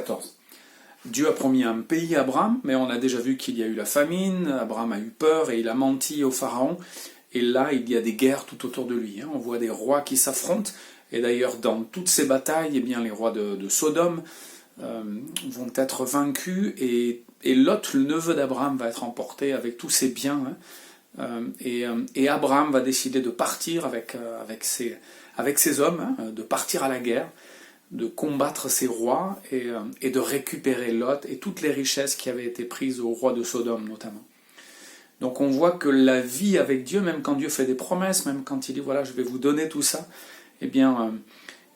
14. Dieu a promis un pays à Abraham, mais on a déjà vu qu'il y a eu la famine, Abraham a eu peur et il a menti au Pharaon, et là il y a des guerres tout autour de lui. On voit des rois qui s'affrontent, et d'ailleurs dans toutes ces batailles, eh bien, les rois de Sodome vont être vaincus, et Lot, le neveu d'Abraham, va être emporté avec tous ses biens, et Abraham va décider de partir avec ses hommes, de partir à la guerre, de combattre ces rois et de récupérer Lot et toutes les richesses qui avaient été prises au roi de Sodome notamment. Donc on voit que la vie avec Dieu, même quand Dieu fait des promesses, même quand il dit voilà je vais vous donner tout ça, eh bien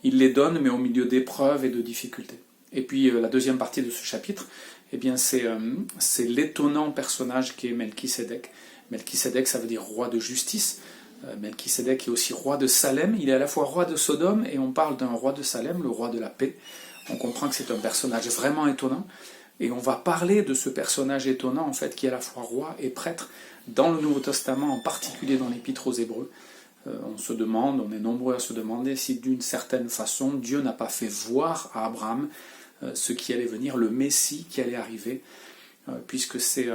il les donne mais au milieu d'épreuves et de difficultés. Et puis la deuxième partie de ce chapitre, eh bien c'est l'étonnant personnage qui est Melchisédek. Melchisédek, ça veut dire roi de justice. Melchisédek est aussi roi de Salem, il est à la fois roi de Sodome et on parle d'un roi de Salem, le roi de la paix. On comprend que c'est un personnage vraiment étonnant et on va parler de ce personnage étonnant en fait qui est à la fois roi et prêtre dans le Nouveau Testament, en particulier dans l'Épître aux Hébreux. On est nombreux à se demander si d'une certaine façon Dieu n'a pas fait voir à Abraham ce qui allait venir, le Messie qui allait arriver, puisque c'est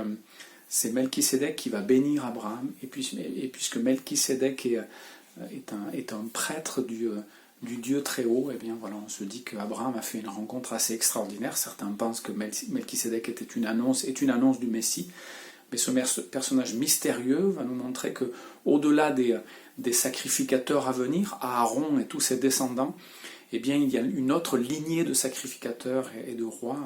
Melchisédek qui va bénir Abraham, et puisque Melchisédek est un prêtre du Dieu très haut, et bien voilà, on se dit qu'Abraham a fait une rencontre assez extraordinaire. Certains pensent que Melchisédek est une annonce du Messie, mais ce personnage mystérieux va nous montrer que, au-delà des sacrificateurs à venir, Aaron et tous ses descendants, eh bien il y a une autre lignée de sacrificateurs et de rois,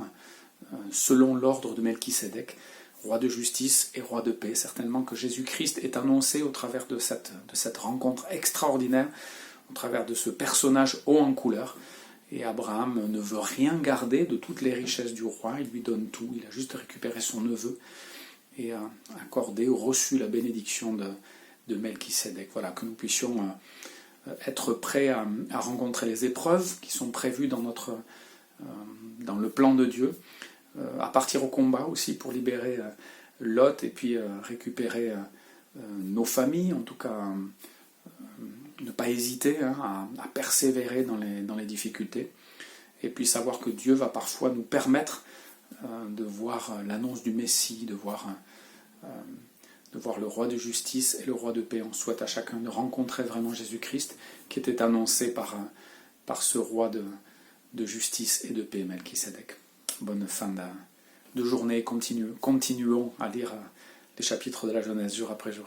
selon l'ordre de Melchisédek, roi de justice et roi de paix. Certainement que Jésus-Christ est annoncé au travers de cette rencontre extraordinaire, au travers de ce personnage haut en couleur. Et Abraham ne veut rien garder de toutes les richesses du roi, il lui donne tout, il a juste récupéré son neveu et a accordé ou reçu la bénédiction de Melchisédek. Voilà, que nous puissions être prêts à rencontrer les épreuves qui sont prévues dans le plan de Dieu, à partir au combat aussi pour libérer Lot et puis récupérer nos familles, en tout cas ne pas hésiter à persévérer dans les difficultés, et puis savoir que Dieu va parfois nous permettre de voir l'annonce du Messie, de voir le roi de justice et le roi de paix. On souhaite à chacun de rencontrer vraiment Jésus-Christ qui était annoncé par ce roi de justice et de paix, Melchisédek. Bonne fin de journée, continuons à lire les chapitres de la Genèse jour après jour.